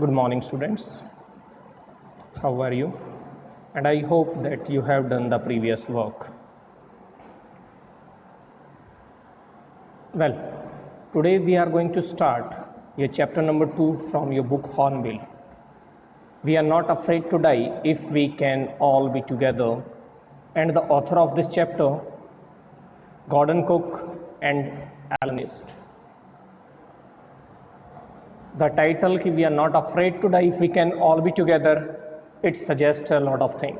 Good morning, students. How are you? And I hope that you have done the previous work. Well, today we are going to start your chapter number 2 from your book Hornbill. We are not afraid to die if we can all be together. And the author of this chapter, Gordon Cook and Alan East. The title कि we are not afraid to die if we can all be together, it suggests a lot of things.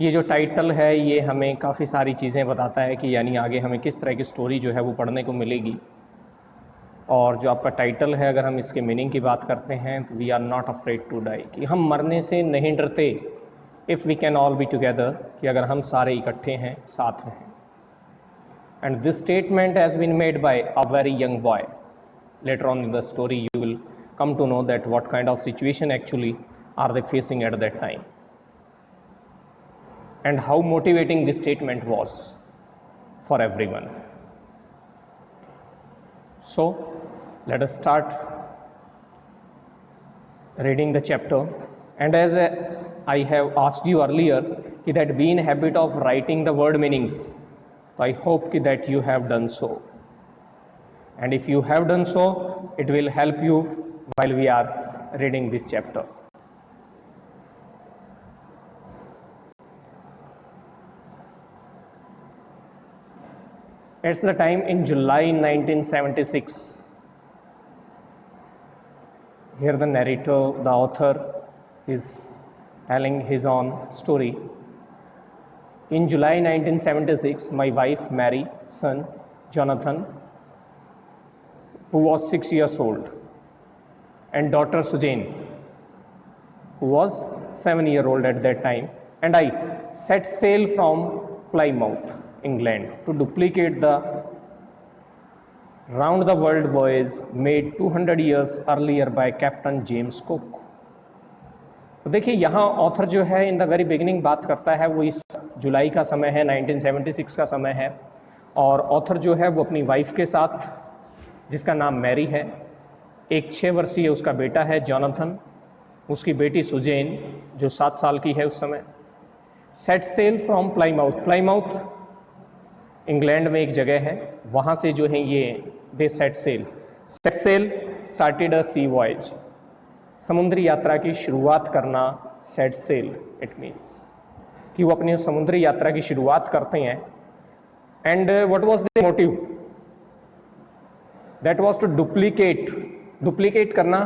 ये जो title है ये हमें काफ़ी सारी चीज़ें बताता है कि यानी आगे हमें किस तरह की स्टोरी जो है वो पढ़ने को मिलेगी। और जो आपका टाइटल है, अगर हम इसके मीनिंग की बात करते हैं तो we are not afraid to die, कि हम मरने से नहीं डरते if we can all be together, कि अगर हम सारे इकट्ठे हैं, साथ में हैं। And this statement has been made by a very young boy. Later on in the story you will come to know that what kind of situation actually are they facing at that time and how motivating this statement was for everyone. So let us start reading the chapter. And as I have asked you earlier that be in habit of writing the word meanings, so I hope that you have done so. And if you have done so, it will help you while we are reading this chapter. It's the time in July 1976. Here the narrator, the author, is telling his own story. In July 1976, my wife Mary, son Jonathan, who was 6 years old, and daughter Sujane, who was 7-year-old at that time, and I set sail from Plymouth, England, to duplicate the round the world voyage made 200 years earlier by Captain James Cook. तो देखिए यहाँ author जो है in the very beginning बात करता है, वो इस जुलाई का समय है, 1976 का समय है, और ऑथर जो है वो अपनी वाइफ के साथ, जिसका नाम मैरी है, एक 6 वर्षीय उसका बेटा है जॉनथन, उसकी बेटी सुजेन जो 7 साल की है उस समय, set sail from Plymouth. Plymouth England में एक जगह है, वहाँ से जो है ये they set sail started a sea voyage, समुद्री यात्रा की शुरुआत करना. सेट सेल इट मीन्स कि वो अपनी समुद्री यात्रा की शुरुआत करते हैं. And what was the motive? That was to duplicate करना,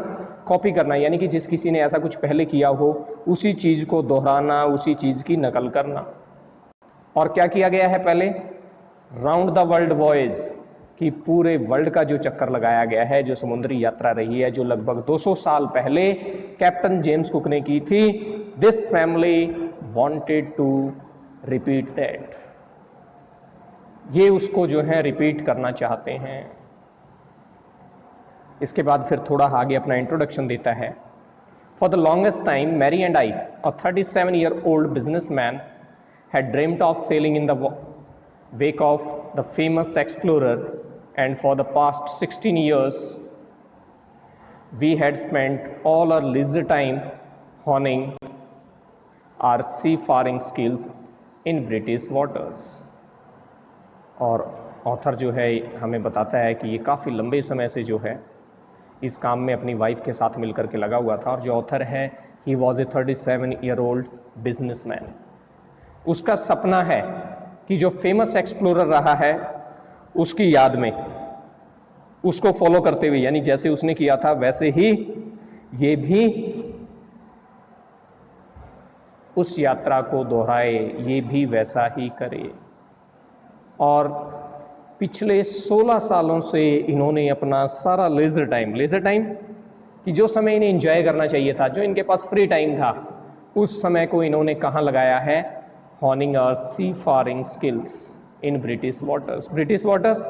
कॉपी करना, यानी कि जिस किसी ने ऐसा कुछ पहले किया हो उसी चीज़ को दोहराना, उसी चीज़ की नकल करना. और क्या किया गया है पहले? राउंड द वर्ल्ड वॉयज, कि पूरे वर्ल्ड का जो चक्कर लगाया गया है, जो समुद्री यात्रा रही है, जो लगभग 200 साल पहले कैप्टन जेम्स कुक ने की थी. This family wanted to repeat that, ये उसको जो है रिपीट करना चाहते हैं. इसके बाद फिर थोड़ा आगे अपना इंट्रोडक्शन देता है. For the longest time Mary and I, a 37-year-old businessman, had dreamt of sailing in the wake of the famous explorer, and for the past 16 years we had spent all our leisure time honing our seafaring skills in British waters. और author जो है हमें बताता है कि ये काफ़ी लंबे समय से जो है इस काम में अपनी वाइफ के साथ मिलकर के लगा हुआ था. और जो ऑथर है he was a 37-year-old businessman. उसका सपना है कि जो फेमस एक्सप्लोरर रहा है उसकी याद में, उसको फॉलो करते हुए, यानी जैसे उसने किया था वैसे ही ये भी उस यात्रा को दोहराए, ये भी वैसा ही करे. और पिछले 16 सालों से इन्होंने अपना सारा लेजर टाइम कि जो समय इन्हें एंजॉय करना चाहिए था, जो इनके पास फ्री टाइम था, उस समय को इन्होंने कहाँ लगाया है? Honing our seafaring skills in British waters. British waters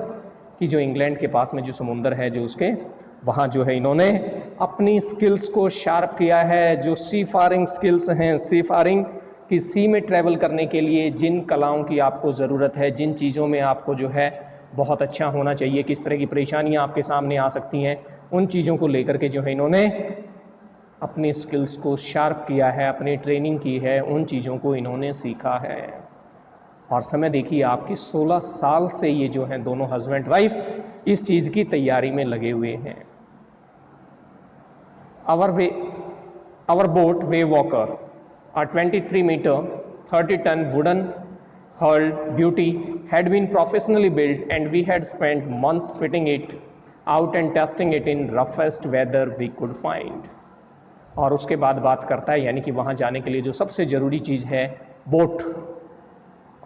कि जो इंग्लैंड के पास में जो समुंदर है, जो उसके वहाँ जो है इन्होंने अपनी स्किल्स को शार्प किया है. जो सी फारिंग स्किल्स हैं, सी फारिंग कि सी में ट्रैवल करने के लिए जिन कलाओं की आपको ज़रूरत है, जिन चीज़ों में आपको जो है बहुत अच्छा होना चाहिए, किस तरह की परेशानियां आपके सामने आ सकती हैं, उन चीज़ों को लेकर के जो है इन्होंने अपनी स्किल्स को शार्प किया है, अपनी ट्रेनिंग की है, उन चीज़ों को इन्होंने सीखा है। और समय देखिए आपकी 16 साल से ये जो हैं दोनों हस्बैंड वाइफ इस चीज़ की तैयारी में लगे हुए हैं। Our boat, Wave Walker, a 23-meter, 30-ton wooden hulled beauty, had been professionally built, and we had spent months fitting it out and testing it in roughest weather we could find. और उसके बाद बात करता है यानी कि वहाँ जाने के लिए जो सबसे ज़रूरी चीज़ है बोट,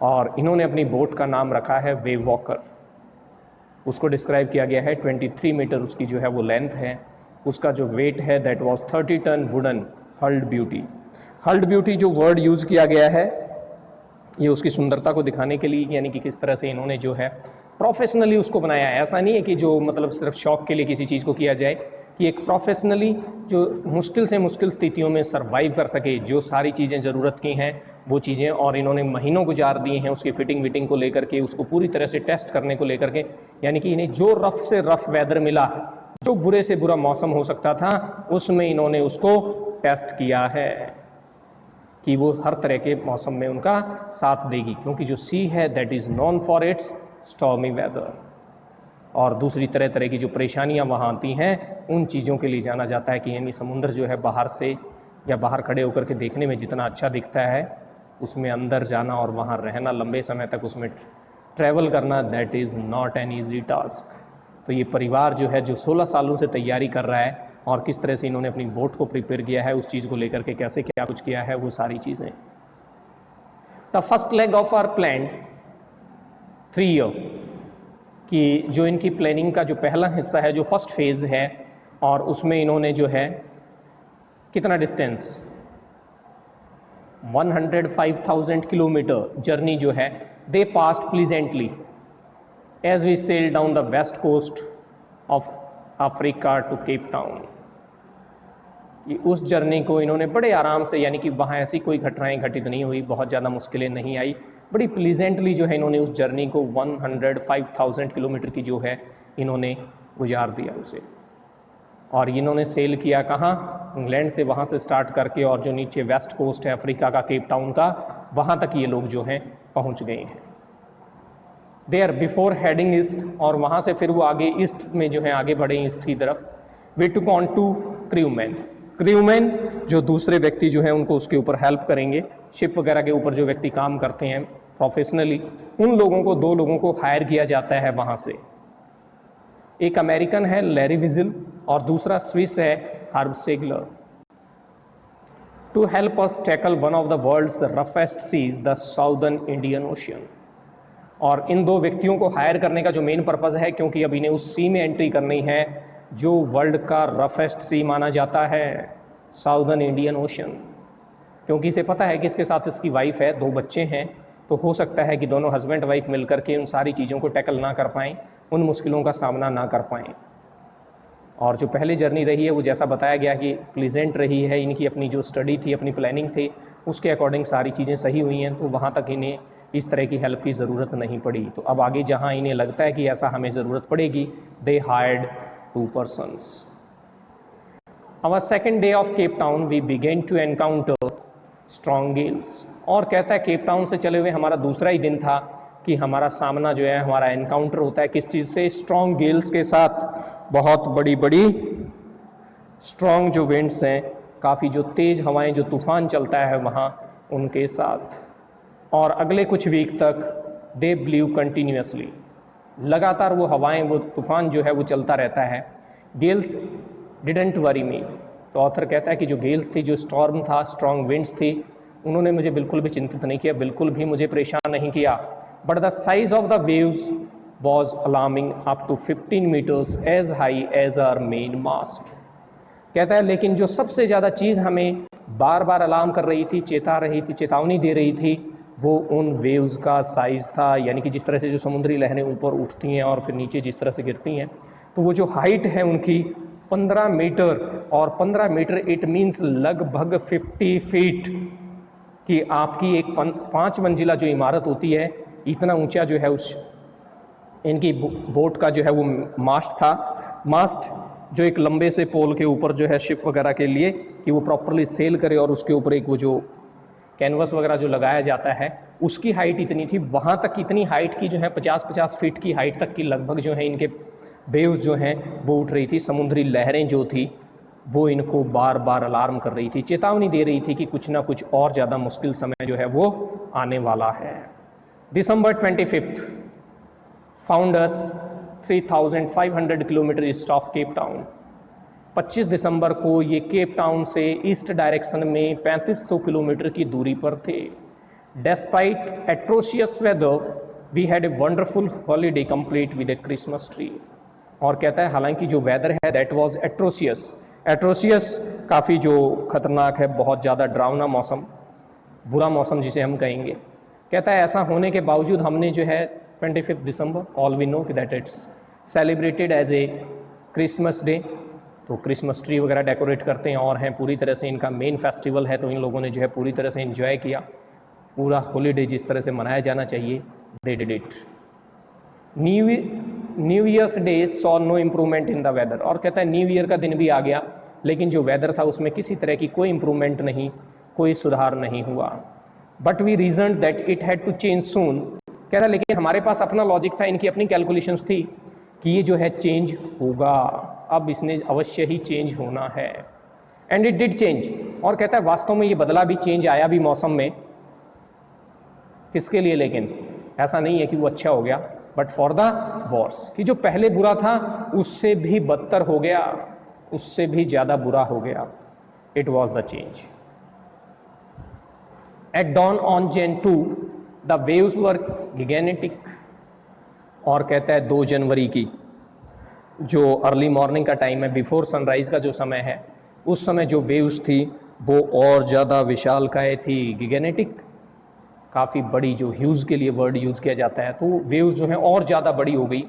और इन्होंने अपनी बोट का नाम रखा है वेव वॉकर। उसको डिस्क्राइब किया गया है 23 मीटर उसकी जो है वो लेंथ है, उसका जो वेट है that was 30 ton wooden hulled beauty. Hulled beauty जो वर्ड यूज़ किया गया है ये उसकी सुंदरता को दिखाने के लिए, यानी कि किस तरह से इन्होंने जो है प्रोफेशनली उसको बनाया है। ऐसा नहीं है कि जो मतलब सिर्फ शौक के लिए किसी चीज़ को किया जाए, कि एक प्रोफेशनली जो मुश्किल से मुश्किल स्थितियों में सरवाइव कर सके, जो सारी चीज़ें ज़रूरत की हैं वो चीज़ें, और इन्होंने महीनों गुजार दिए हैं उसकी फिटिंग विटिंग को लेकर के, उसको पूरी तरह से टेस्ट करने को लेकर के। यानी कि इन्हें जो रफ से रफ वेदर मिला, जो बुरे से बुरा मौसम हो सकता था, उसमें इन्होंने उसको टेस्ट किया है कि वो हर तरह के मौसम में उनका साथ देगी, क्योंकि जो सी है that is known for its stormy weather. और दूसरी तरह तरह की जो परेशानियां वहाँ आती हैं उन चीज़ों के लिए जाना जाता है कि यानी समुद्र जो है बाहर से या बाहर खड़े होकर के देखने में जितना अच्छा दिखता है, उसमें अंदर जाना और वहाँ रहना, लंबे समय तक उसमें ट्रैवल करना, that is not an easy task. तो ये परिवार जो है जो 16 सालों से तैयारी कर रहा है और किस तरह से इन्होंने अपनी बोट को प्रिपेयर किया है, उस चीज़ को लेकर के कैसे क्या कुछ किया है, वो सारी चीज़ें। The first leg of our plan 3 year कि जो इनकी प्लानिंग का जो पहला हिस्सा है, जो फर्स्ट फेज़ है, और उसमें इन्होंने जो है कितना डिस्टेंस 105,000 किलोमीटर जर्नी जो है they passed pleasantly as we sail down the west coast of Africa to Cape Town. उस जर्नी को इन्होंने बड़े आराम से, यानी कि वहाँ ऐसी कोई घटनाएं घटित नहीं हुई, बहुत ज़्यादा मुश्किलें नहीं आई, बड़ी प्लीजेंटली जो है इन्होंने उस जर्नी को 105,000 किलोमीटर की जो है इन्होंने गुजार दिया उसे। और इन्होंने सेल किया कहाँ, इंग्लैंड से, वहाँ से स्टार्ट करके, और जो नीचे वेस्ट कोस्ट है अफ्रीका का, केप टाउन का, वहाँ तक ये लोग जो हैं पहुँच गए हैं। देयर बिफोर हेडिंग ईस्ट, और वहाँ से फिर वो आगे ईस्ट में जो है आगे बढ़े ईस्ट की तरफ। वे took on to crewman. Crewman जो दूसरे व्यक्ति जो हैं उनको उसके ऊपर हेल्प करेंगे, शिप वगैरह के ऊपर जो व्यक्ति काम करते हैं प्रोफेशनली, उन लोगों को, 2 लोगों को हायर किया जाता है वहाँ से। एक अमेरिकन है लैरी विजिल और दूसरा स्विस है Herb Segler, to help us tackle one of the world's roughest seas, the southern Indian ocean. और इन 2 व्यक्तियों को हायर करने का जो मेन पर्पज़ है, क्योंकि अब इन्हें उस सी में एंट्री करनी है जो वर्ल्ड का रफेस्ट सी माना जाता है, साउदर्न इंडियन ओशन। क्योंकि इसे पता है कि इसके साथ इसकी वाइफ है, 2 बच्चे हैं, तो हो सकता है कि दोनों हस्बैंड वाइफ मिलकर के उन सारी चीज़ों को टैकल ना कर पाएँ, उन मुश्किलों का सामना ना कर पाएँ। और जो पहली जर्नी रही है वो जैसा बताया गया कि प्लीजेंट रही है, इनकी अपनी जो स्टडी थी, अपनी प्लानिंग थी, उसके अकॉर्डिंग सारी चीज़ें सही हुई हैं, तो वहाँ तक इन्हें इस तरह की हेल्प की ज़रूरत नहीं पड़ी। तो अब आगे जहाँ इन्हें लगता है कि ऐसा हमें ज़रूरत पड़ेगी, they hired 2 persons. Our second day of Cape Town, we began to encounter strong gales. और कहता है केप टाउन से चले हुए हमारा दूसरा ही दिन था कि हमारा सामना जो है, हमारा एनकाउंटर होता है किस चीज़ से, स्ट्रॉन्ग गेल्स के साथ। बहुत बड़ी बड़ी स्ट्रॉन्ग जो विंड्स हैं, काफ़ी जो तेज़ हवाएं, जो तूफान चलता है वहाँ, उनके साथ। और अगले कुछ वीक तक दे ब्ल्यू कंटिन्यूसली, लगातार वो हवाएं, वो तूफान जो है वो चलता रहता है। गेल्स डिडंट वरी मी, तो ऑथर कहता है कि जो गेल्स थी, जो स्टॉर्म था, स्ट्रॉन्ग विंड्स थी, उन्होंने मुझे बिल्कुल भी चिंतित नहीं किया, बिल्कुल भी मुझे परेशान नहीं किया। But the size of the waves was alarming up to 15 metres as high as our main mast. कहता है लेकिन जो सबसे ज़्यादा चीज़ हमें बार बार अलार्म कर रही थी, चेता रही थी, चेतावनी दे रही थी, वो उन वेव्स का साइज़ था। यानी कि जिस तरह से जो समुद्री लहरें ऊपर उठती हैं और फिर नीचे जिस तरह से गिरती हैं, तो वो जो हाइट है उनकी 15 मीटर, और 15 मीटर इट मीन्स लगभग 50 फीट कि आपकी एक 5 मंजिला जो इमारत होती है, इतना ऊंचा जो है उस इनकी बोट का जो है वो मास्ट था। मास्ट जो एक लंबे से पोल के ऊपर जो है शिप वगैरह के लिए कि वो प्रॉपरली सेल करे, और उसके ऊपर एक वो जो कैनवस वगैरह जो लगाया जाता है उसकी हाइट इतनी थी, वहाँ तक इतनी हाइट की जो है 50-50 फीट की हाइट तक की लगभग जो है इनके वेव्स जो हैं वो उठ रही थी। समुद्री लहरें जो थी वो इनको बार बार अलार्म कर रही थी, चेतावनी दे रही थी कि कुछ ना कुछ और ज़्यादा मुश्किल समय जो है वो आने वाला है। December 25th found us 3,500 kilometre east of Cape Town. 25 दिसंबर को ये केप टाउन से ईस्ट डायरेक्शन में 3500 किलोमीटर की दूरी पर थे। Despite atrocious weather we had a wonderful holiday complete with a Christmas tree. और कहता है हालांकि जो वेदर है दैट वाज एट्रोशियस, एट्रोशियस काफ़ी जो खतरनाक है, बहुत ज़्यादा डरावना मौसम, बुरा मौसम जिसे हम कहेंगे। कहता है ऐसा होने के बावजूद हमने जो है 25 दिसंबर, all we know that it's celebrated as a Christmas day, तो क्रिसमस ट्री वगैरह डेकोरेट करते हैं और हैं पूरी तरह से इनका मेन फेस्टिवल है, तो इन लोगों ने जो है पूरी तरह से इन्जॉय किया, पूरा हॉलीडे जिस तरह से मनाया जाना चाहिए they did it. New year's day saw no improvement in the weather. और कहता है न्यू ईयर का दिन भी आ गया लेकिन जो वेदर था उसमें किसी तरह की कोई इम्प्रूवमेंट नहीं, कोई सुधार नहीं हुआ। But we reason that it had to change soon. कह रहा लेकिन हमारे पास अपना लॉजिक था, इनकी अपनी कैलकुलेशंस थी कि ये जो है चेंज होगा, अब इसने अवश्य ही चेंज होना है। And it did change. और कहता है वास्तव में ये बदला भी, चेंज आया भी मौसम में। किसके लिए? लेकिन ऐसा नहीं है कि वो अच्छा हो गया, बट फॉर द वर्स, कि जो पहले बुरा था उससे भी बदतर हो गया, उससे भी ज़्यादा बुरा हो गया। It was the change. At dawn on Jan 2 the waves were gigantic। और कहता है 2 जनवरी की जो अर्ली मॉर्निंग का टाइम है, बिफोर सनराइज का जो समय है, उस समय जो वेव्स थी वो और ज़्यादा विशालकाय थी। गिगेनेटिक काफ़ी बड़ी, जो ह्यूज के लिए वर्ड यूज़ किया जाता है, तो वेव्स जो है और ज़्यादा बड़ी हो गई।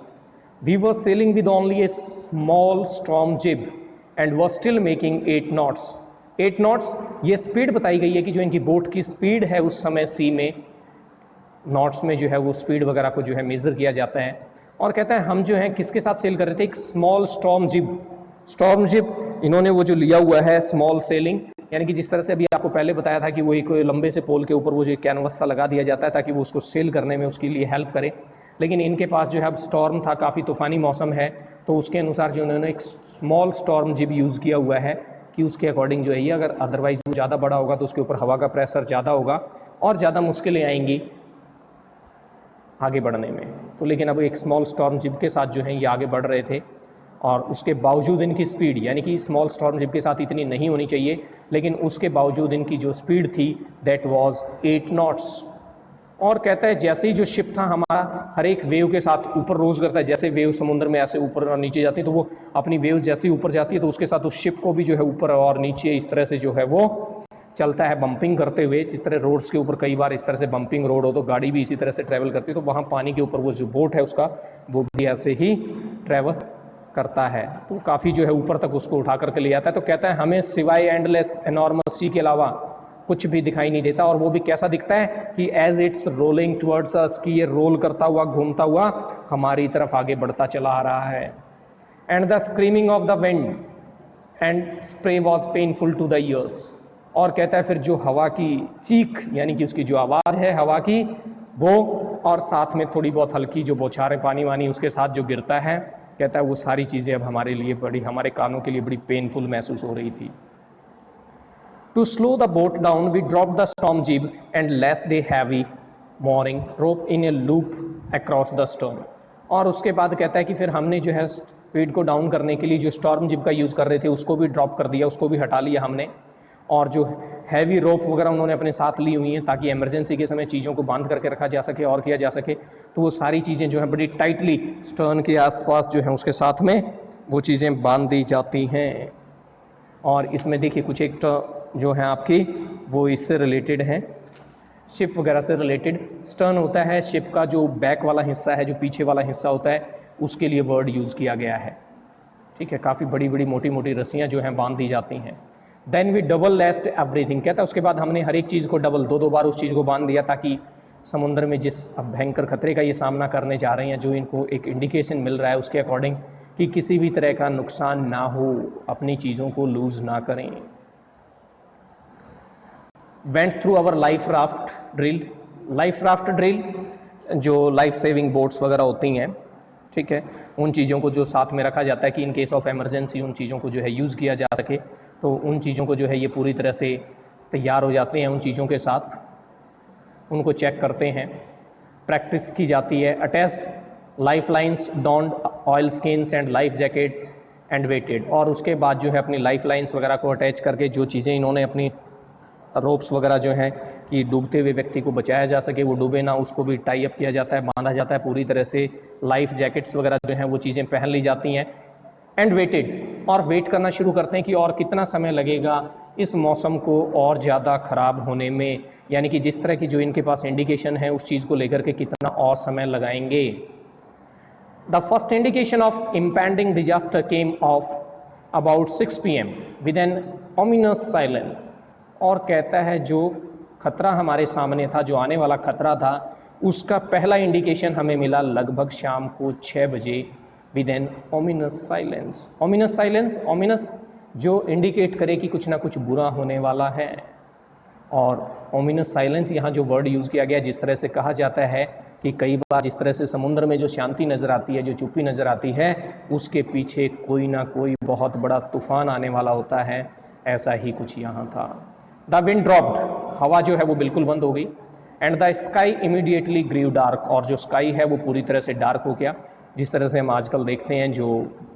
We were sailing with only a small storm jib and was still making 8 knots. 8 knots ये स्पीड बताई गई है कि जो इनकी बोट की स्पीड है उस समय सी में, नॉट्स में जो है वो स्पीड वगैरह को जो है मेज़र किया जाता है। और कहता है हम जो है किसके साथ सेल कर रहे थे? एक स्मॉल स्टॉर्म जिब। स्टॉर्म जिब इन्होंने वो जो लिया हुआ है स्मॉल सेलिंग, यानी कि जिस तरह से अभी आपको पहले बताया था कि वो एक लंबे से पोल के ऊपर वो जो कैनवस सा लगा दिया जाता है ताकि वो उसको सेल करने में उसके लिए हेल्प करे। लेकिन इनके पास जो है अब स्टॉर्म था, काफ़ी तूफानी मौसम है, तो उसके अनुसार जो उन्होंने एक स्मॉल स्टॉर्म जिब यूज़ किया हुआ है कि उसके अकॉर्डिंग जो है ये, अगर अदरवाइज वो ज़्यादा बड़ा होगा तो उसके ऊपर हवा का प्रेशर ज़्यादा होगा और ज़्यादा मुश्किलें आएंगी आगे बढ़ने में। तो लेकिन अब एक स्मॉल स्टॉर्म जिब के साथ जो है ये आगे बढ़ रहे थे, और उसके बावजूद इनकी स्पीड, यानी कि स्मॉल स्टॉर्म जिब के साथ इतनी नहीं होनी चाहिए, लेकिन उसके बावजूद इनकी जो स्पीड थी दैट वाज 8 नॉट्स। और कहता है जैसे ही जो शिप था हमारा हर एक वेव के साथ ऊपर रोज करता है, जैसे वेव समुद्र में ऐसे ऊपर और नीचे जाती है तो वो अपनी वेव जैसे ही ऊपर जाती है तो उसके साथ उस शिप को भी जो है ऊपर और नीचे इस तरह से जो है वो चलता है, बम्पिंग करते हुए। जिस तरह रोड्स के ऊपर कई बार इस तरह से बम्पिंग रोड हो तो गाड़ी भी इसी तरह से ट्रैवल करती है, तो वहाँ पानी के ऊपर वो जो बोट है उसका वो भी ऐसे ही ट्रैवल करता है, तो काफ़ी जो है ऊपर तक उसको उठा करके ले जाता है। तो कहता है हमें सिवाय एंडलेस एनॉर्मस सी के अलावा कुछ भी दिखाई नहीं देता, और वो भी कैसा दिखता है कि as it's rolling towards us, कि ये रोल करता हुआ घूमता हुआ हमारी तरफ आगे बढ़ता चला आ रहा है। And the screaming of the wind and spray was painful to the ears. और कहता है फिर जो हवा की चीख, यानी कि उसकी जो आवाज़ है हवा की वो, और साथ में थोड़ी बहुत हल्की जो बौछारें पानी वानी उसके साथ जो गिरता है, कहता है वो सारी चीज़ें अब हमारे लिए बड़ी, हमारे कानों के लिए बड़ी पेनफुल महसूस हो रही थी। To slow the boat down we drop the storm jib and lace the heavy mooring rope in a loop across the stern। और उसके बाद कहता है कि फिर हमने जो है स्पीड को डाउन करने के लिए जो स्टॉर्म जिब का यूज़ कर रहे थे उसको भी ड्रॉप कर दिया, उसको भी हटा लिया हमने, और जो हैवी रोप वगैरह उन्होंने अपने साथ ली हुई हैं ताकि इमरजेंसी के समय चीज़ों को बांध करके रखा जा सके और किया जा सके, तो वो सारी चीज़ें जो है बड़ी टाइटली स्टर्न के आसपास जो है उसके साथ में वो चीज़ें बांध दी जाती हैं। और इसमें देखिए कुछ एक जो है आपकी वो इससे रिलेटेड है, शिप वगैरह से रिलेटेड। स्टर्न होता है शिप का जो बैक वाला हिस्सा है, जो पीछे वाला हिस्सा होता है, उसके लिए वर्ड यूज़ किया गया है। ठीक है, काफ़ी बड़ी बड़ी मोटी मोटी रस्सियाँ जो हैं बांध दी जाती हैं। Then we double laced everything, कहता है उसके बाद हमने हर एक चीज़ को डबल, दो बार उस चीज़ को बांध दिया ताकि समुद्र में जिस अब भयंकर खतरे का ये सामना करने जा रहे हैं, जो इनको एक इंडिकेशन मिल रहा है उसके अकॉर्डिंग कि किसी भी तरह का नुकसान ना हो, अपनी चीज़ों को लूज ना करें। Went through our life raft drill. Life raft drill जो लाइफ सेविंग बोट्स वगैरह होती हैं, ठीक है, उन चीज़ों को जो साथ में रखा जाता है कि इन केस ऑफ इमरजेंसी उन चीज़ों को जो है यूज़ किया जा सके, तो उन चीज़ों को जो है ये पूरी तरह से तैयार हो जाते हैं उन चीज़ों के साथ, उनको चेक करते हैं, प्रैक्टिस की जाती है। Attached life lines, donned oil skins and life jackets and waited. और उसके बाद जो है अपनी लाइफ लाइन्स वगैरह को अटैच करके जो चीज़ें इन्होंने अपनी रोप्स वगैरह जो हैं कि डूबते हुए व्यक्ति को बचाया जा सके, वो डूबे ना, उसको भी टाई अप किया जाता है, बांधा जाता है पूरी तरह से। लाइफ जैकेट्स वगैरह जो हैं वो चीज़ें पहन ली जाती हैं। एंड वेटेड, और वेट करना शुरू करते हैं कि और कितना समय लगेगा इस मौसम को और ज़्यादा ख़राब होने में, यानी कि जिस तरह की जो इनके पास इंडिकेशन है उस चीज़ को लेकर के कितना और समय लगाएंगे। The first indication of impending disaster came of about 6 PM with an ominous silence. और कहता है जो खतरा हमारे सामने था, जो आने वाला खतरा था, उसका पहला इंडिकेशन हमें मिला लगभग शाम को 6 बजे with an ominous silence. Ominous silence, ominous जो इंडिकेट करे कि कुछ ना कुछ बुरा होने वाला है। और ओमिनस साइलेंस यहाँ जो वर्ड यूज़ किया गया, जिस तरह से कहा जाता है कि कई बार जिस तरह से समुद्र में जो शांति नज़र आती है, जो चुप्पी नज़र आती है, उसके पीछे कोई ना कोई बहुत बड़ा तूफान आने वाला होता है, ऐसा ही कुछ यहाँ था। द विंड ड्रॉप्ड, हवा जो है वो बिल्कुल बंद हो गई। And the sky immediately grew dark, और जो स्काई है वो पूरी तरह से डार्क हो गया। जिस तरह से हम आजकल देखते हैं जो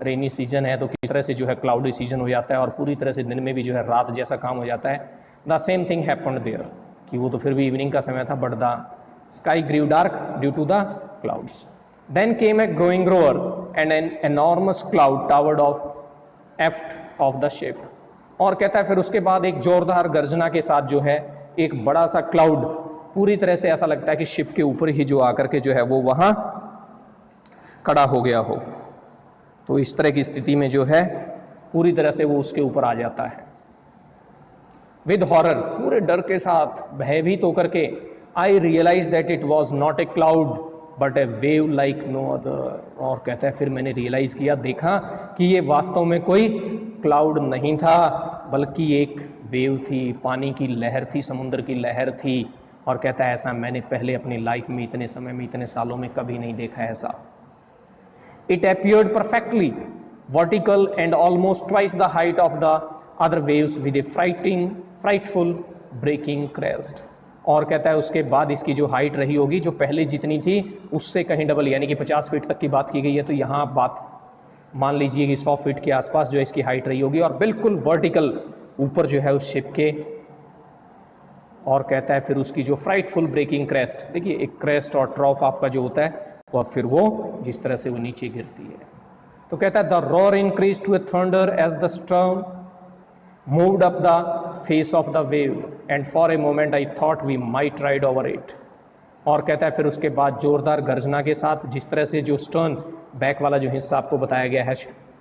रेनी सीजन है तो किस तरह से जो है क्लाउडी सीजन हो जाता है और पूरी तरह से दिन में भी जो है रात जैसा काम हो जाता है। The same thing happened there, कि वो तो फिर भी इवनिंग का समय था, but the sky grew dark due to the clouds. Then came a growing growler and an enormous cloud towered off aft of the ship. और कहता है फिर उसके बाद एक जोरदार गर्जना के साथ जो है एक बड़ा सा क्लाउड पूरी तरह से ऐसा लगता है कि शिप के ऊपर ही जो आकर के जो है वो वहां खड़ा हो गया हो। तो इस तरह की स्थिति में जो है पूरी तरह से वो उसके ऊपर आ जाता है। विद हॉरर, पूरे डर के साथ, भयभीत होकर के, I realize that it was not a cloud but a wave like no other. और कहता है फिर मैंने रियलाइज किया, देखा कि ये वास्तव में कोई क्लाउड नहीं था, बल्कि एक वेव थी, पानी की लहर थी, समुद्र की लहर थी। और कहता है ऐसा मैंने पहले अपनी लाइफ में, इतने समय में, इतने सालों में कभी नहीं देखा ऐसा। It appeared perfectly vertical and almost twice the height of the other waves with a frightful breaking crest। और कहता है उसके बाद इसकी जो हाइट रही होगी, जो पहले जितनी थी उससे कहीं डबल, यानी कि 50 फीट तक की बात की गई है, तो यहाँ आप बात मान लीजिए कि 100 फीट के आसपास जो इसकी हाइट रही होगी, और बिल्कुल वर्टिकल ऊपर जो है उस शिप के। और कहता है फिर उसकी जो फ्राइटफुल ब्रेकिंग क्रेस्ट, देखिए एक क्रेस्ट और ट्रॉफ आपका जो होता है, और फिर वो जिस तरह से वो नीचे गिरती है। तो कहता है the roar increase to a thunder as the storm moved up the face of the wave and for a moment I thought we might ride over it. और कहता है फिर उसके बाद जोरदार गर्जना के साथ, जिस तरह से जो स्टर्न बैक वाला जो हिस्सा आपको बताया गया है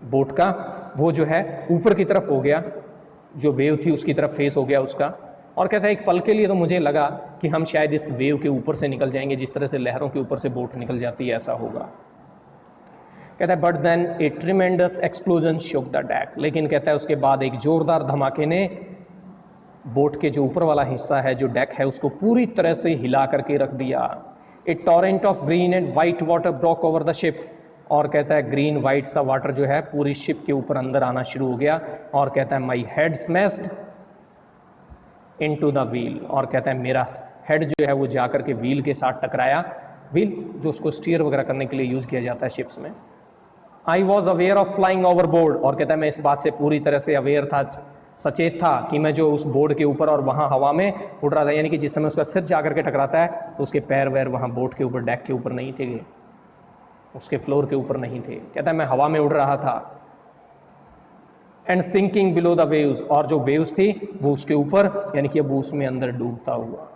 बोट का, वो जो है ऊपर की तरफ हो गया, जो वेव थी उसकी तरफ फेस हो गया उसका। और कहता है एक पल के लिए तो मुझे लगा कि हम शायद इस वेव के ऊपर से निकल जाएंगे, जिस तरह से लहरों के ऊपर से बोट निकल जाती है ऐसा होगा। कहता है but then a tremendous explosion shook the deck. लेकिन कहता है उसके बाद एक जोरदार धमाके ने बोट के जो ऊपर वाला हिस्सा है, जो डेक है, उसको पूरी तरह से हिला करके रख दिया। A torrent of green and white water broke over the ship. और कहता है ग्रीन वाइट सा वाटर जो है पूरी शिप के ऊपर अंदर आना शुरू हो गया। और कहता है my head smashed into the wheel. और कहता है मेरा हेड जो है वो जाकर के व्हील के साथ टकराया। व्हील जो उसको स्टीयर वगैरह करने के लिए यूज़ किया जाता है शिप्स में। I was aware of flying over board. और कहता है मैं इस बात से पूरी तरह से अवेयर था, सचेत था कि मैं जो उस बोर्ड के ऊपर और वहाँ हवा में उड़ रहा था, यानी कि जिस समय उसका सिर जाकर के टकराता है तो उसके पैर वैर वहाँ बोट के ऊपर, डेक के ऊपर नहीं थे, उसके फ्लोर के ऊपर नहीं थे। कहता है मैं हवा में उड़ रहा था। And sinking below the waves. और जो वेव्स थी वो उसके ऊपर, यानी कि अब वो उसमें अंदर डूबता हुआ।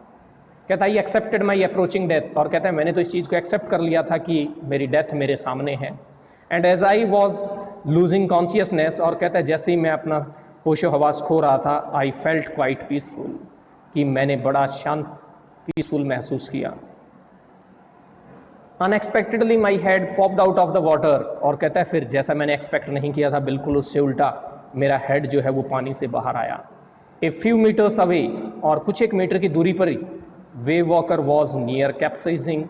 कहता है एक्सेप्टेड माई अप्रोचिंग डेथ। और कहता है मैंने तो इस चीज़ को एक्सेप्ट कर लिया था कि मेरी डेथ मेरे सामने है। And as I was losing consciousness. और कहता है जैसे ही मैं अपना होशो हवास खो रहा था, आई फेल्ट क्वाइट पीसफुल, कि मैंने बड़ा शांत पीसफुल महसूस किया। Unexpectedly my head popped out of the water, और कहता है फिर जैसा मैंने एक्सपेक्ट नहीं किया था बिल्कुल उससे उल्टा मेरा हेड जो है वो पानी से बाहर आया। ए फ्यू मीटर्स अवे, और कुछ एक मीटर की दूरी पर ही Wave Walker was near capsizing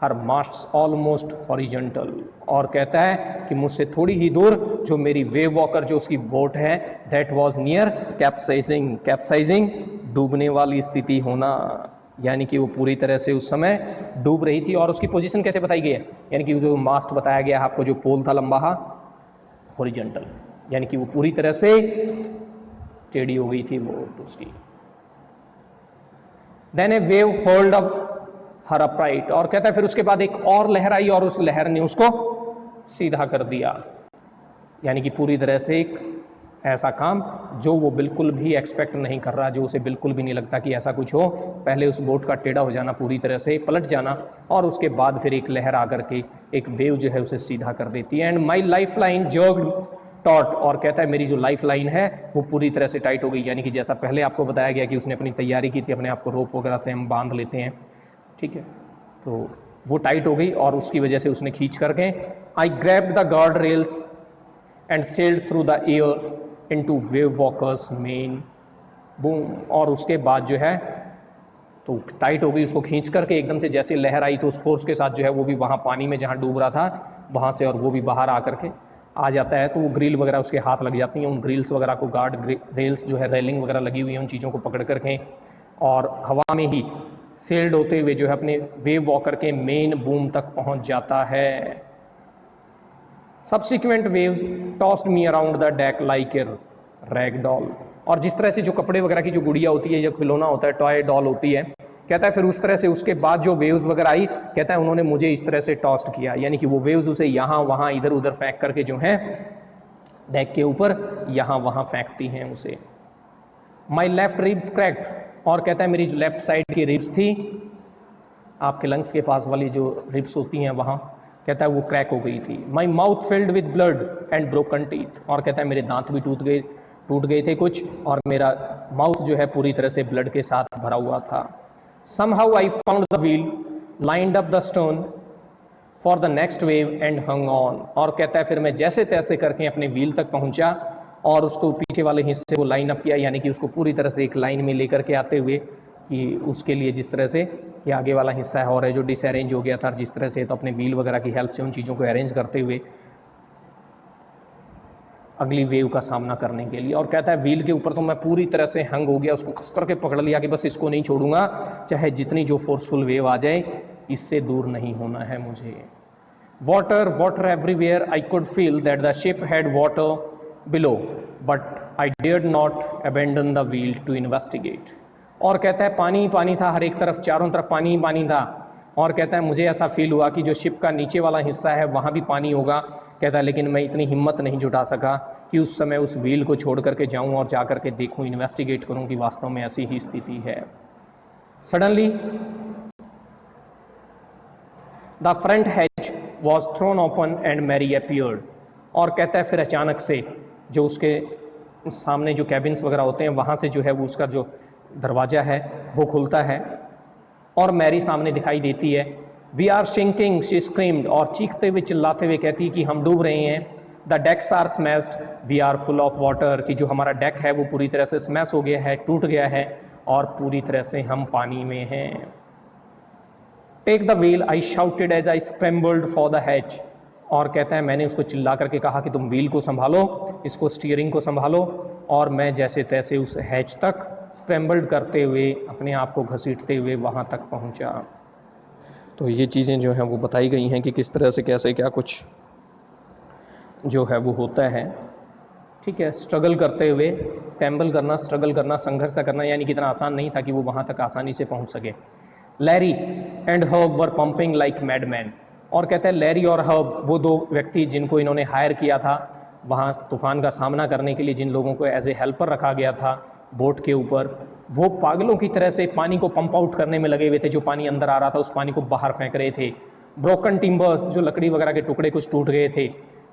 her masts almost horizontal, और कहता है कि मुझसे थोड़ी ही दूर जो मेरी वेव वॉकर जो उसकी बोट है that was near capsizing, capsizing डूबने वाली स्थिति होना, यानी कि वो पूरी तरह से उस समय डूब रही थी। और उसकी पोजीशन कैसे बताई गई है, यानी कि जो मास्ट बताया गया आपको जो पोल था लंबा हॉरिजॉन्टल, यानी कि वो पूरी तरह से टेढ़ी हो गई थी बोट उसकी। देन ए वेव होल्ड अप हर अपराइट, और कहता है फिर उसके बाद एक और लहर आई और उस लहर ने उसको सीधा कर दिया, यानी कि पूरी तरह से एक ऐसा काम जो वो बिल्कुल भी एक्सपेक्ट नहीं कर रहा, जो उसे बिल्कुल भी नहीं लगता कि ऐसा कुछ हो। पहले उस बोट का टेढ़ा हो जाना, पूरी तरह से पलट जाना, और उसके बाद फिर एक लहर आकर के एक वेव जो है उसे सीधा कर देती है। And my life line jerked taught, और कहता है मेरी जो लाइफ लाइन है वो पूरी तरह से टाइट हो गई, यानी कि जैसा पहले आपको बताया गया कि उसने अपनी तैयारी की थी, अपने आप को रोप वगैरह से हम बांध लेते हैं, ठीक है, तो वो टाइट हो गई और उसकी वजह से उसने खींच करके I grabbed the guard rails and sailed through the air into Wave Walker's main boom, और उसके बाद जो है तो टाइट हो गई, उसको खींच करके एकदम से जैसे लहर आई तो उस फोर्स के साथ जो है वो भी वहाँ पानी में जहाँ डूब रहा था वहाँ से, और वो भी बाहर आकर के आ जाता है, तो वो ग्रिल वगैरह उसके हाथ लग जाती हैं, उन ग्रिल्स वगैरह को गार्ड रेल्स जो है रेलिंग वगैरह लगी हुई है उन चीज़ों को पकड़ करके, और हवा में ही सेल्ड होते हुए जो है अपने वेव वॉकर के मेन बूम तक पहुंच जाता है। Subsequent waves tossed me around the deck like a rag doll, और जिस तरह से जो कपड़े वगैरह की जो गुड़िया होती है, जो खिलौना होता है, टॉय डॉल होती है, कहता है फिर उस तरह से उसके बाद जो वेव्स वगैरह आई, कहता है उन्होंने मुझे इस तरह से टॉस्ट किया, यानी कि वो वेव्स उसे यहाँ वहाँ इधर उधर फेंक करके जो है डेक के ऊपर यहाँ वहाँ फेंकती हैं उसे। माई लेफ्ट रिब्स क्रैक्ड, और कहता है मेरी जो लेफ्ट साइड की रिब्स थी, आपके लंग्स के पास वाली जो रिब्स होती हैं वहाँ, कहता है वो क्रैक हो गई थी। My mouth filled with blood and broken teeth, और कहता है मेरे दांत भी टूट गए थे कुछ, और मेरा माउथ जो है पूरी तरह से ब्लड के साथ भरा हुआ था। Somehow I found the wheel lined up the stone for the next wave and hung on, और कहता है फिर मैं जैसे तैसे करके अपने व्हील तक पहुंचा और उसको पीछे वाले हिस्से को लाइन अप किया, यानी कि उसको पूरी तरह से एक लाइन में लेकर के आते हुए कि उसके लिए जिस तरह से कि आगे वाला हिस्सा है और है जो डिसअरेंज हो गया था, जिस तरह से तो अपने व्हील वगैरह की हेल्प से उन चीज़ों को अरेंज करते हुए अगली वेव का सामना करने के लिए। और कहता है व्हील के ऊपर तो मैं पूरी तरह से हंग हो गया, उसको कस करके पकड़ लिया कि बस इसको नहीं छोड़ूंगा, चाहे जितनी जो फोर्सफुल वेव आ जाए इससे दूर नहीं होना है मुझे। Water water everywhere, I could feel that the ship had water below but I dared not abandon the wheel to investigate, और कहता है पानी ही पानी था, हर एक तरफ चारों तरफ पानी ही पानी था, और कहता है मुझे ऐसा फील हुआ कि जो शिप का नीचे वाला हिस्सा है वहाँ भी पानी होगा, कहता है लेकिन मैं इतनी हिम्मत नहीं जुटा सका कि उस समय उस व्हील को छोड़ करके जाऊं और जा करके देखूं, इन्वेस्टिगेट करूं कि वास्तव में ऐसी ही स्थिति है। Suddenly the front hatch was thrown open and Mary appeared, और कहता है फिर अचानक से जो उसके सामने जो कैबिन्स वगैरह होते हैं वहाँ से जो है वो उसका जो दरवाज़ा है वो खुलता है और मैरी सामने दिखाई देती है। We are sinking, she screamed, और चीखते हुए चिल्लाते हुए कहती है कि हम डूब रहे हैं। The decks are smashed, we are full of water, कि जो हमारा डेक है वो पूरी तरह से स्मैश हो गया है, टूट गया है और पूरी तरह से हम पानी में हैं। Take the wheel, I shouted as I scrambled for the hatch, और कहता है मैंने उसको चिल्ला करके कहा कि तुम व्हील को संभालो, इसको स्टीयरिंग को संभालो, और मैं जैसे तैसे उस हैच तक स्क्रैम्बल्ड करते हुए अपने आप को घसीटते हुए वहाँ तक पहुँचा। तो ये चीज़ें जो हैं वो बताई गई हैं कि किस तरह से कैसे क्या कुछ जो है वो होता है, ठीक है। स्ट्रगल करते हुए, स्क्रैम्बल करना, स्ट्रगल करना, संघर्ष करना, यानी कि इतना आसान नहीं था कि वो वहाँ तक आसानी से पहुँच सके। Larry and Herb were pumping like madmen, और कहते हैं लैरी और हर्ब वो दो व्यक्ति जिनको इन्होंने हायर किया था वहाँ तूफान का सामना करने के लिए, जिन लोगों को एज ए हेल्पर रखा गया था बोट के ऊपर, वो पागलों की तरह से पानी को पंप आउट करने में लगे हुए थे। जो पानी अंदर आ रहा था उस पानी को बाहर फेंक रहे थे। ब्रोकन टिम्बर्स, जो लकड़ी वगैरह के टुकड़े कुछ टूट गए थे,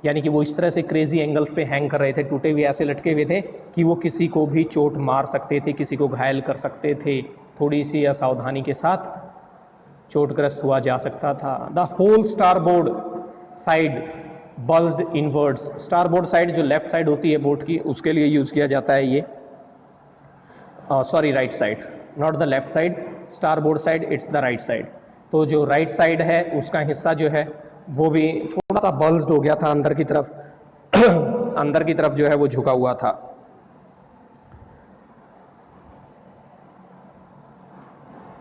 यानी कि वो इस तरह से क्रेजी एंगल्स पे हैंग कर रहे थे, टूटे हुए ऐसे लटके हुए थे कि वो किसी को भी चोट मार सकते थे, किसी को घायल कर सकते थे थोड़ी सी असावधानी के साथ। चोटग्रस्त हुआ जा सकता था। The whole starboard side bulged inwards, starboard side जो लेफ्ट साइड होती है बोट की उसके लिए यूज़ किया जाता है ये, sorry right side, not the left side, starboard side it's the right side. तो जो राइट साइड है उसका हिस्सा जो है वो भी थोड़ा सा बल्ज्ड हो गया था अंदर की तरफ अंदर की तरफ जो है वो झुका हुआ था।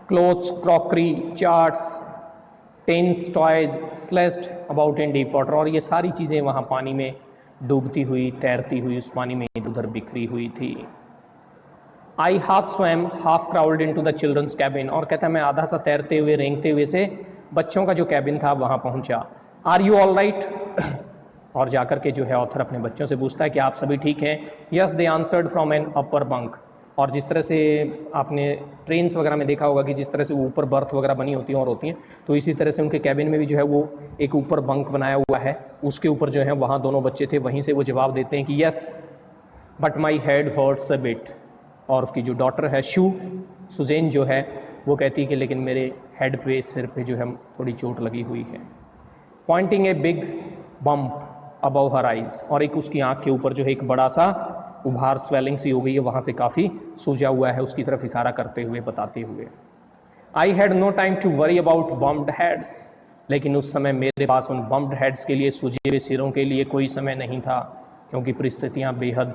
Clothes, crockery, charts, tins, toys sloshed about in deep water, और ये सारी चीज़ें वहाँ पानी में डूबती हुई, तैरती हुई उस पानी में इधर उधर बिखरी हुई थी। I half swam half crawled into the children's cabin, और कहता है मैं आधा सा तैरते हुए रेंगते हुए से बच्चों का जो कैबिन था वहाँ पहुँचा। आर यू ऑल राइट, और जाकर के जो है ऑथर अपने बच्चों से पूछता है कि आप सभी ठीक हैं। Yes they answered from an upper bunk, और जिस तरह से आपने ट्रेन्स वगैरह में देखा होगा कि जिस तरह से ऊपर बर्थ वगैरह बनी होती हैं और होती हैं, तो इसी तरह से उनके कैबिन में भी जो है वो एक ऊपर बंक बनाया हुआ है, उसके ऊपर जो है वहाँ दोनों बच्चे थे, वहीं से वो जवाब देते हैं कि yes but my head hurts a bit, और उसकी जो डॉटर है सुजैन जो है वो कहती है कि लेकिन मेरे हेड पे, सिर पे जो है थोड़ी चोट लगी हुई है। Pointing a big bump above her eyes, और एक उसकी आंख के ऊपर जो है एक बड़ा सा उभार, स्वेलिंग सी हो गई है, वहाँ से काफ़ी सूजा हुआ है, उसकी तरफ इशारा करते हुए बताते हुए। I had no time to worry about bumped heads, लेकिन उस समय मेरे पास उन बम्प्ड हेड्स के लिए, सूजे हुए सिरों के लिए कोई समय नहीं था, क्योंकि परिस्थितियाँ बेहद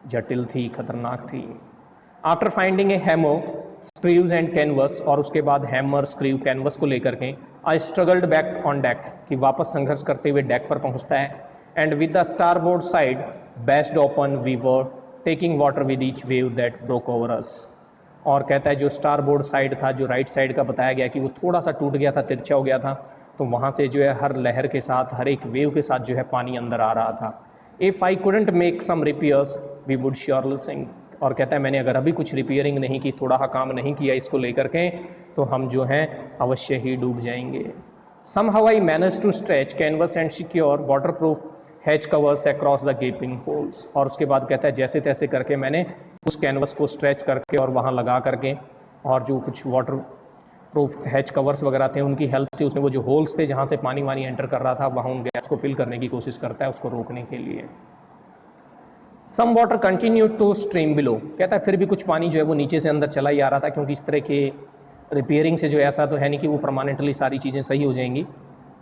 जटिल थी, खतरनाक थी। After finding a hammer, screws and canvas, और उसके बाद हैमर, स्क्रीव, कैनवस को लेकर के I struggled back on deck, कि वापस संघर्ष करते हुए डेक पर पहुंचता है। And with the starboard side bashed open we were taking water with each wave that broke over us, और कहता है जो स्टारबोर्ड साइड था, जो राइट साइड का बताया गया कि वो थोड़ा सा टूट गया था, तिरछा हो गया था, तो वहाँ से जो है हर लहर के साथ, हर एक वेव के साथ जो है पानी अंदर आ रहा था। If I couldn't make some repairs we would surely sink, और कहता है मैंने अगर अभी कुछ रिपेयरिंग नहीं की, थोड़ा सा काम नहीं किया इसको लेकर के, तो हम जो हैं अवश्य ही डूब जाएंगे। Somehow I managed to stretch canvas and secure waterproof hatch covers across the गेपिंग holes, और उसके बाद कहता है जैसे तैसे करके मैंने उस कैनवस को स्ट्रेच करके और वहाँ लगा करके, और जो कुछ वाटर प्रूफ हैच कवर्स वगैरह थे उनकी हेल्प से उसमें वो जो होल्स थे जहाँ से पानी वानी एंटर कर रहा था, वहाँ उन गैप्स को फिल करने की कोशिश करता है उसको रोकने के लिए। Some water continue to stream below, कहता है फिर भी कुछ पानी जो है वो नीचे से अंदर चला ही आ रहा था, क्योंकि इस तरह के रिपेयरिंग से जो ऐसा तो है नहीं कि वो परमानेंटली सारी चीज़ें सही हो जाएंगी,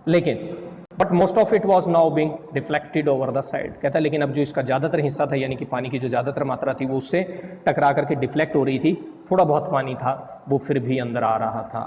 लेकिन but most of it was now being deflected over the side, कहता है लेकिन अब जो इसका ज़्यादातर हिस्सा था, यानी कि पानी की जो ज़्यादातर मात्रा थी वो उससे टकरा करके डिफ्लेक्ट हो रही थी, थोड़ा बहुत पानी था वो फिर भी अंदर आ रहा था।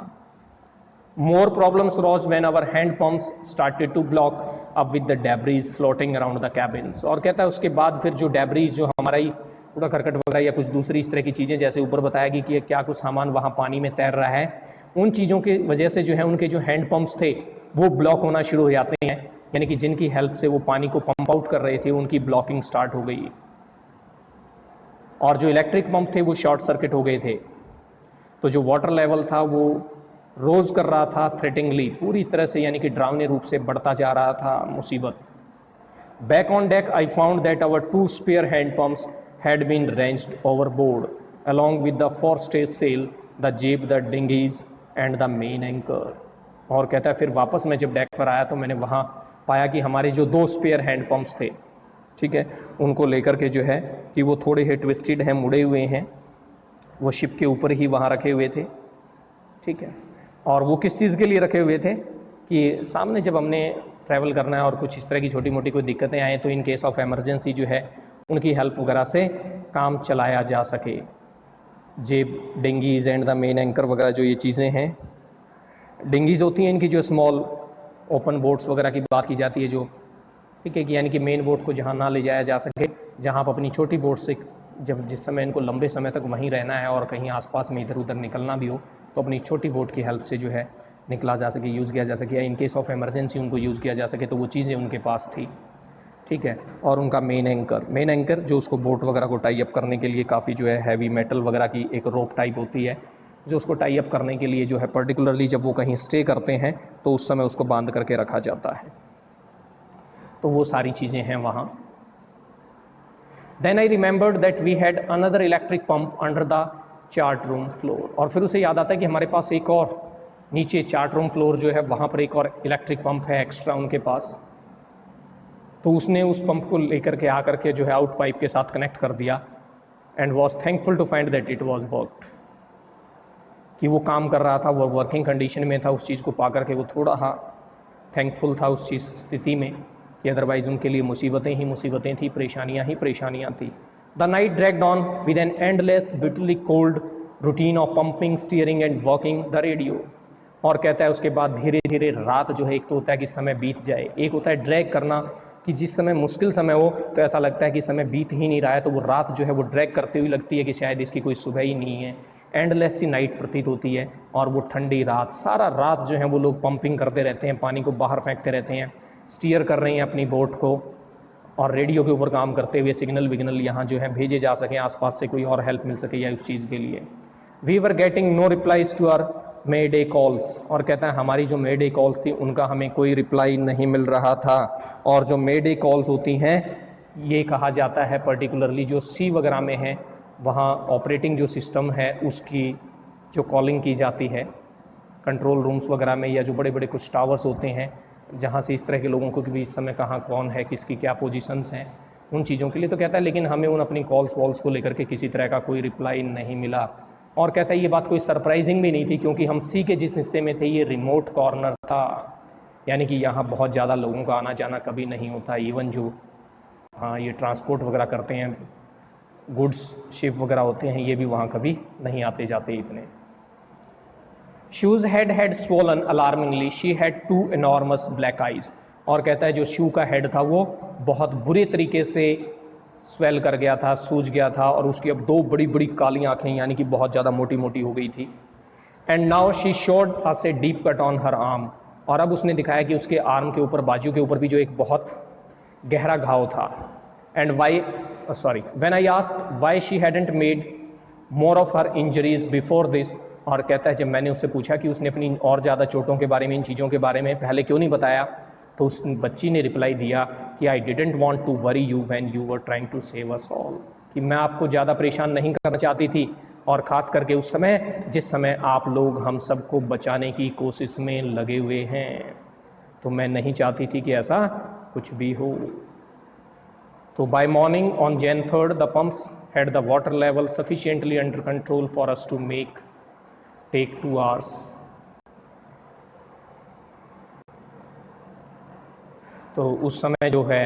More problems rose when our hand pumps started to block up with the debris floating around the cabins, और कहता है उसके बाद फिर जो डेब्रीज, जो हमारा ही कूड़ा करकट वगैरह या कुछ दूसरी इस तरह की चीज़ें, जैसे ऊपर बताया गया कि क्या कुछ सामान वहाँ पानी में तैर रहा है, उन चीज़ों की वजह से जो है उनके जो हैंड पंप्स थे वो ब्लॉक होना शुरू हो जाते हैं, यानी कि जिनकी हेल्प से वो पानी को पंप आउट कर रहे थे उनकी ब्लॉकिंग स्टार्ट हो गई, और जो इलेक्ट्रिक पंप थे वो शॉर्ट सर्किट हो गए थे, तो जो वाटर लेवल था वो रोज कर रहा था थ्रेटिंगली, पूरी तरह से, यानी कि डरावने रूप से बढ़ता जा रहा था मुसीबत। Back on deck I found that our 2 spare hand pumps had been wrenched overboard along with the forestay sail, the jib, the dinghies and the main anchor, और कहता है फिर वापस मैं जब डेक पर आया तो मैंने वहाँ पाया कि हमारे जो 2 स्पेयर हैंड पंप्स थे, ठीक है, उनको लेकर के जो है कि वो थोड़े ही ट्विस्टेड हैं, मुड़े हुए हैं, वो शिप के ऊपर ही वहाँ रखे हुए थे, ठीक है, और वो किस चीज़ के लिए रखे हुए थे कि सामने जब हमने ट्रैवल करना है और कुछ इस तरह की छोटी मोटी कोई दिक्कतें आए तो इन केस ऑफ इमरजेंसी जो है उनकी हेल्प वगैरह से काम चलाया जा सके। जेब, डिंगीज एंड द मेन एंकर वगैरह जो ये चीज़ें हैं, डिंगीज होती हैं इनकी जो स्मॉल ओपन बोट्स वगैरह की बात की जाती है, जो ठीक है कि यानी कि मेन बोट को जहाँ ना ले जाया जा सके, जहाँ आप अपनी छोटी बोट से जब जिस समय इनको लंबे समय तक वहीं रहना है और कहीं आसपास में इधर उधर निकलना भी हो तो अपनी छोटी बोट की हेल्प से जो है निकला जा सके, यूज़ किया जा सके, या इन केस ऑफ इमरजेंसी उनको यूज़ किया जा सके, तो वो चीज़ें उनके पास थी, ठीक है। और उनका मेन एंकर जो उसको बोट वगैरह को टाई अप करने के लिए काफ़ी जो है हैवी मेटल वगैरह की एक रोप टाइप होती है, जो उसको टाई अप करने के लिए जो है पर्टिकुलरली जब वो कहीं स्टे करते हैं तो उस समय उसको बांध करके रखा जाता है, तो वो सारी चीज़ें हैं वहाँ। Then I remembered that we had another electric pump under the chart room floor, और फिर उसे याद आता है कि हमारे पास एक और नीचे चार्ट रूम फ्लोर जो है वहाँ पर एक और इलेक्ट्रिक पंप है एक्स्ट्रा उनके पास, तो उसने उस पंप को लेकर के आकर के जो है आउट पाइप के साथ कनेक्ट कर दिया and was thankful to find that it was worked, कि वो काम कर रहा था, वो वर्किंग कंडीशन में था, उस चीज़ को पा करके वो थोड़ा हाँ थैंकफुल था उस चीज़ स्थिति में, कि अदरवाइज़ उनके लिए मुसीबतें ही मुसीबतें थी, परेशानियाँ ही परेशानियाँ थी। The night dragged on with an endless bitterly cold routine of pumping, steering and working the radio. और कहता है उसके बाद धीरे धीरे रात जो है, एक तो होता है कि समय बीत जाए, एक होता है ड्रैग करना, कि जिस समय मुश्किल समय हो तो ऐसा लगता है कि समय बीत ही नहीं रहा है, तो वो रात जो है वो ड्रैग करते हुए लगती है कि शायद इसकी कोई सुबह ही नहीं है। एंडलेस सी नाइट प्रतीत होती है, और वो ठंडी रात, सारा रात जो है वो लोग पंपिंग करते रहते हैं, पानी को बाहर फेंकते रहते हैं, स्टीयर कर रहे हैं अपनी बोट को, और रेडियो के ऊपर काम करते हुए सिग्नल विग्नल यहाँ जो है भेजे जा सकें, आसपास से कोई और हेल्प मिल सके या उस चीज़ के लिए। We were getting no replies to our mayday calls, और कहता है हमारी जो मे डे कॉल्स थी उनका हमें कोई रिप्लाई नहीं मिल रहा था। और जो मे डे कॉल्स होती हैं, ये कहा जाता है पर्टिकुलरली जो सी वगैरह में है, वहाँ ऑपरेटिंग जो सिस्टम है उसकी जो कॉलिंग की जाती है कंट्रोल रूम्स वगैरह में, या जो बड़े बड़े कुछ टावर्स होते हैं जहाँ से इस तरह के लोगों को कि भी इस समय कहाँ कौन है, किसकी क्या पोजीशंस हैं, उन चीज़ों के लिए। तो कहता है लेकिन हमें उन अपनी कॉल्स वॉल्स को लेकर के किसी तरह का कोई रिप्लाई नहीं मिला। और कहता है ये बात कोई सरप्राइजिंग भी नहीं थी, क्योंकि हम सी के जिस हिस्से में थे ये रिमोट कॉर्नर था, यानी कि यहाँ बहुत ज़्यादा लोगों का आना जाना कभी नहीं होता। इवन जो हाँ ये ट्रांसपोर्ट वगैरह करते हैं, गुड्स शिप वगैरह होते हैं, ये भी वहाँ कभी नहीं आते जाते इतने। Shoes head swollen alarmingly, she had 2 enormous black eyes. और कहता है जो शू का हेड था वो बहुत बुरे तरीके से स्वेल कर गया था, सूज गया था, और उसकी अब 2 बड़ी बड़ी काली आंखें, यानी कि बहुत ज़्यादा मोटी मोटी हो गई थी। And now she showed us a deep cut on her arm, और अब उसने दिखाया कि उसके आर्म के ऊपर, बाजू के ऊपर भी जो एक बहुत गहरा घाव था। And when I asked why she hadn't made more of her injuries before this, और कहता है जब मैंने उससे पूछा कि उसने अपनी और ज़्यादा चोटों के बारे में, इन चीज़ों के बारे में पहले क्यों नहीं बताया, तो उस बच्ची ने रिप्लाई दिया कि I didn't want to worry you when you were trying to save us all, कि मैं आपको ज़्यादा परेशान नहीं करना चाहती थी, और ख़ास करके उस समय जिस समय आप लोग हम सबको बचाने की कोशिश में लगे हुए हैं, तो मैं नहीं चाहती थी कि ऐसा कुछ भी हो। तो by morning on Jan 3rd the pumps had the water level sufficiently under control for us to take 2 hours। तो उस समय जो है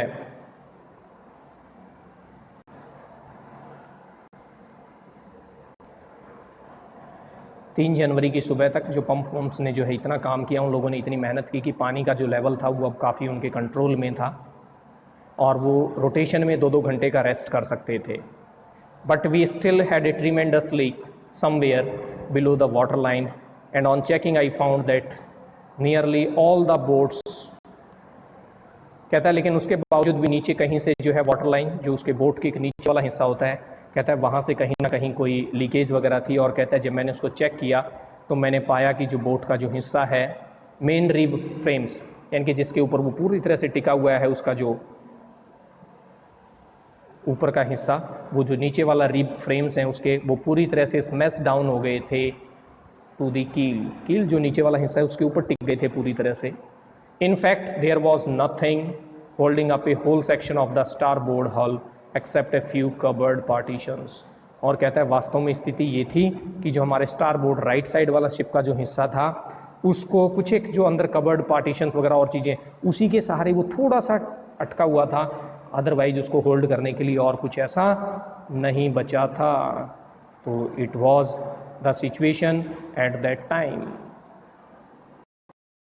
3 जनवरी की सुबह तक जो पंप्स ने जो है इतना काम किया, उन लोगों ने इतनी मेहनत की कि पानी का जो लेवल था वो अब काफ़ी उनके कंट्रोल में था, और वो रोटेशन में 2-2 घंटे का रेस्ट कर सकते थे। But we still had a tremendous leak somewhere below the water line, and on checking I found that nearly all the boats, कहता है लेकिन उसके बावजूद भी नीचे कहीं से जो है वाटर लाइन, जो उसके बोट के नीचे वाला हिस्सा होता है, कहता है वहाँ से कहीं ना कहीं कोई लीकेज वगैरह थी। और कहता है जब मैंने उसको चेक किया तो मैंने पाया कि जो बोट का जो हिस्सा है, मेन रिब फ्रेम्स, यानी कि जिसके ऊपर वो पूरी तरह से टिका हुआ है, उसका जो ऊपर का हिस्सा, वो जो नीचे वाला रिब फ्रेम्स हैं उसके, वो पूरी तरह से स्मैश डाउन हो गए थे टू दी कील जो नीचे वाला हिस्सा है उसके ऊपर टिक गए थे पूरी तरह से। In fact, there was nothing holding up a whole section of the starboard hull except a few cupboard partitions। और कहता है वास्तव में स्थिति ये थी कि जो हमारे स्टारबोर्ड राइट साइड वाला शिप का जो हिस्सा था, उसको कुछ एक जो अंदर कबर्ड पार्टीशंस वगैरह और चीज़ें, उसी के सहारे वो थोड़ा सा अटका हुआ था, अदरवाइज उसको होल्ड करने के लिए और कुछ ऐसा नहीं बचा था। तो it was the situation at that time.